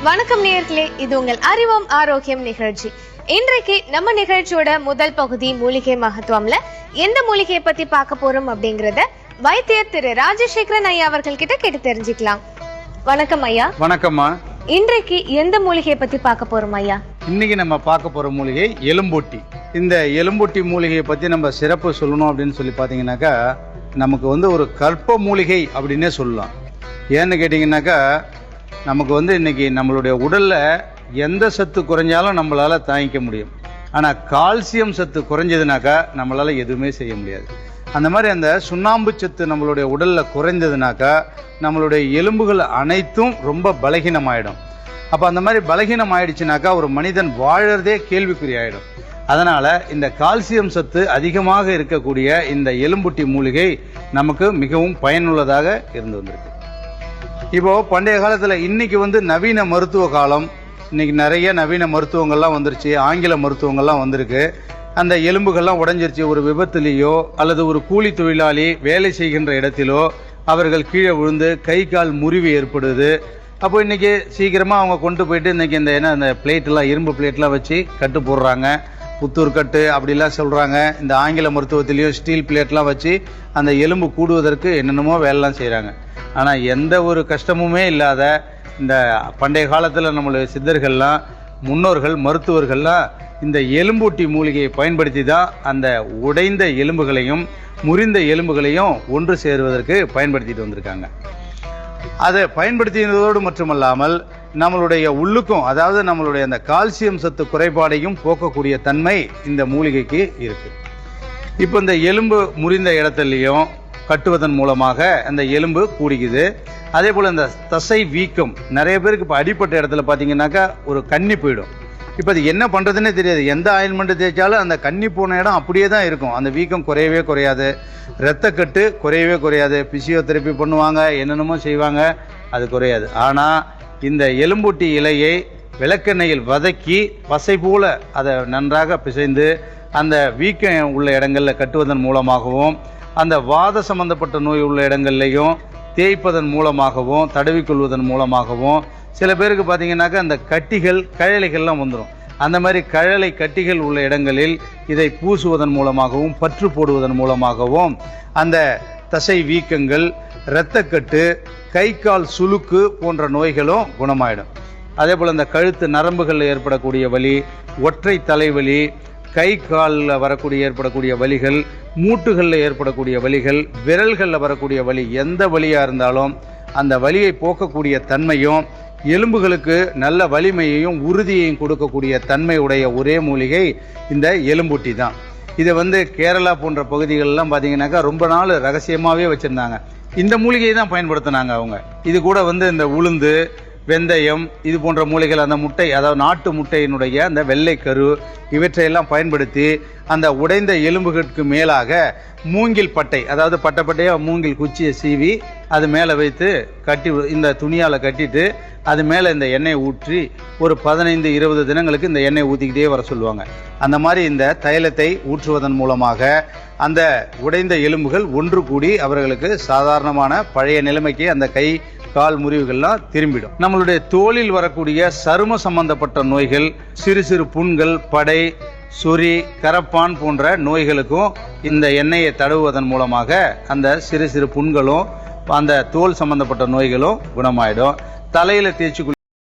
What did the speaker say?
வணக்கம் நேயர்களே, இது உங்கள் அறிவோம் ஆரோக்கியம் நிகழ்ச்சி. இன்றைக்கு நம்ம நிகழ்ச்சியோட முதல் பகுதி மூலிகை மகத்துவம்ல எந்த மூலிகையை பத்தி பார்க்க போறோம் அப்படிங்கறத வைத்தியர் திரு ராஜசேகரன் ஐயா அவர்கள் கிட்ட கேட்டு தெரிஞ்சுக்கலாம். வணக்கம் ஐயா. வணக்கம்மா. இன்றைக்கு எந்த மூலிகையை பத்தி பார்க்க போறோம் ஐயா? இன்னைக்கு நம்ம பார்க்க போற மூலிகை எலும்பொட்டி. இந்த எலும்பொட்டி மூலிகையை பத்தி நம்ம சிறப்பு சொல்லணும் அப்படின்னு சொல்லி பார்த்தீங்கன்னாக்கா, நமக்கு ஒரு கற்ப மூலிகை அப்படின்னே சொல்லலாம். ஏன்னு கேட்டிங்கன்னாக்கா, நமக்கு இன்னைக்கு நம்மளுடைய உடல்ல எந்த சத்து குறைஞ்சாலும் நம்மளால தாங்கிக்க முடியும். ஆனால் கால்சியம் சத்து குறைஞ்சதுனாக்கா நம்மளால எதுவுமே செய்ய முடியாது. அந்த மாதிரி அந்த சுண்ணாம்பு சத்து நம்மளுடைய உடல்ல குறைஞ்சதுனாக்கா நம்மளுடைய எலும்புகள் அனைத்தும் ரொம்ப பலகீனமாயிடும். அப்போ அந்த மாதிரி பலகீனம் ஆயிடுச்சுனாக்கா ஒரு மனிதன் வாழறதே கேள்விக்குறி ஆயிடும். அதனால இந்த கால்சியம் சத்து அதிகமாக இருக்கக்கூடிய இந்த எலும்புட்டி மூலிகை நமக்கு மிகவும் பயனுள்ளதாக இருந்து வந்திருக்கு. இப்போ பண்டைய காலத்தில் இன்னைக்கு நவீன மருத்துவ காலம், இன்னைக்கு நிறைய நவீன மருத்துவங்கள்லாம் வந்துருச்சு, ஆங்கில மருத்துவங்கள்லாம் வந்திருக்கு. அந்த எலும்புகள்லாம் உடைஞ்சிருச்சு. ஒரு விபத்துலேயோ அல்லது ஒரு கூலி தொழிலாளி வேலை செய்கின்ற இடத்திலோ அவர்கள் கீழே விழுந்து கை கால் முறிவு ஏற்படுது. அப்போ இன்னைக்கு சீக்கிரமாக அவங்க கொண்டு போயிட்டு இன்னைக்கு அந்த பிளேட்டெல்லாம் இரும்பு பிளேட்லாம் வச்சு கட்டு போடுறாங்க, புத்தூர் கட்டு அப்படிலாம் சொல்கிறாங்க. இந்த ஆங்கில மருத்துவத்திலையும் ஸ்டீல் பிளேட்லாம் வச்சு அந்த எலும்பு கூடுவதற்கு என்னென்னமோ வேலைலாம் செய்கிறாங்க. ஆனால் எந்த ஒரு கஷ்டமுமே இல்லாத இந்த பண்டைய காலத்தில் நம்மளுடைய சித்தர்கள்லாம் முன்னோர்கள் மருத்துவர்கள்லாம் இந்த எலும்பூட்டி மூலிகையை பயன்படுத்தி தான் அந்த உடைந்த எலும்புகளையும் முறிந்த எலும்புகளையும் ஒன்று சேருவதற்கு பயன்படுத்திட்டு வந்திருக்காங்க. அதை பயன்படுத்தினதோடு மட்டுமல்லாமல் நம்மளுடைய உள்ளுக்கும், அதாவது நம்மளுடைய அந்த கால்சியம் சத்து குறைபாடையும் போக்கக்கூடிய தன்மை இந்த மூலிகைக்கு இருக்கு. இப்போ இந்த எலும்பு முறிந்த இடத்துலையும் கட்டுவதன் மூலமாக அந்த எலும்பு கூடிக்குது. அதே போல் இந்த தசை வீக்கம், நிறைய பேருக்கு இப்போ அடிப்பட்ட இடத்துல பார்த்தீங்கன்னாக்கா ஒரு கண்ணி போயிடும். இப்போ அது என்ன பண்ணுறதுன்னே தெரியாது. எந்த ஆயில்மெண்ட் தேய்ச்சாலும் அந்த கண்ணி போன இடம் அப்படியே தான் இருக்கும். அந்த வீக்கம் குறையவே குறையாது, இரத்தக்கட்டு குறையவே குறையாது. பிசியோதெரப்பி பண்ணுவாங்க, என்னென்னமோ செய்வாங்க, அது குறையாது. ஆனால் இந்த எலும்பூட்டி இலையை விளக்கெண்ணெயில் வதக்கி பசை போல அதை நன்றாக பிசைந்து அந்த வீக்கம் உள்ள இடங்களில் கட்டுவதன் மூலமாகவும் அந்த வாத சம்பந்தப்பட்ட நோய் உள்ள இடங்கள்லையும் தேய்ப்பதன் மூலமாகவும் தடவிக்கொள்வதன் மூலமாகவும் சில பேருக்கு பார்த்தீங்கன்னாக்கா அந்த கட்டிகள் கழலைகள்லாம் வந்துடும். அந்த மாதிரி கழலை கட்டிகள் உள்ள இடங்களில் இதை பூசுவதன் மூலமாகவும் பற்று போடுவதன் மூலமாகவும் அந்த தசை வீக்கங்கள், இரத்தக்கட்டு, கை கால் சுளுக்கு போன்ற நோய்களும் குணமாயிடும். அதே போல் இந்த கழுத்து நரம்புகளில் ஏற்படக்கூடிய வலி, ஒற்றை தலைவலி, கை காலில் வரக்கூடிய ஏற்படக்கூடிய வலிகள், மூட்டுகளில் ஏற்படக்கூடிய வலிகள், விரல்களில் வரக்கூடிய வலி, எந்த வலியாக இருந்தாலும் அந்த வலியை போக்கக்கூடிய தன்மையும் எலும்புகளுக்கு நல்ல வலிமையையும் உறுதியையும் கொடுக்கக்கூடிய தன்மை உடைய ஒரே மூலிகை இந்த எலும்பூட்டி தான். இதை கேரளா போன்ற பகுதிகளெலாம் பார்த்தீங்கன்னாக்கா ரொம்ப நாள் ரகசியமாகவே வச்சுருந்தாங்க. இந்த மூலிகையை தான் பயன்படுத்தினாங்க அவங்க. இது கூட இந்த உளுந்து, வெந்தயம், இது போன்ற மூலிகைகள், அந்த முட்டை, அதாவது நாட்டு முட்டையினுடைய அந்த வெள்ளை கரு, இவற்றையெல்லாம் பயன்படுத்தி அந்த உடைந்த எலும்புகளுக்கு மேலாக மூங்கில் பட்டை, அதாவது பட்டையாக மூங்கில் குச்சியை சீவி அது மேலே வைத்து கட்டி, இந்த துணியால் கட்டிட்டு அது மேலே இந்த எண்ணெயை ஊற்றி ஒரு 15-20 தினங்களுக்கு இந்த எண்ணெய் ஊற்றிக்கிட்டே வர சொல்லுவாங்க. அந்த மாதிரி இந்த தைலத்தை ஊற்றுவதன் மூலமாக அந்த உடைந்த எலும்புகள் ஒன்று கூடி அவர்களுக்கு சாதாரணமான பழைய நிலைமைக்கு அந்த கை கால் முறிவுகள்லாம் திரும்பிடும். நம்மளுடைய தோலில் வரக்கூடிய சரும சம்பந்தப்பட்ட நோய்கள், சிறு சிறு புண்கள், படை, சொறி, கரப்பான் போன்ற நோய்களுக்கும் இந்த எண்ணெயை தடவுவதன் மூலமாக அந்த சிறு சிறு புண்களும் அந்த தோல் சம்பந்தப்பட்ட நோய்களும் குணமாயிடும். தலையில் தேய்ச்சி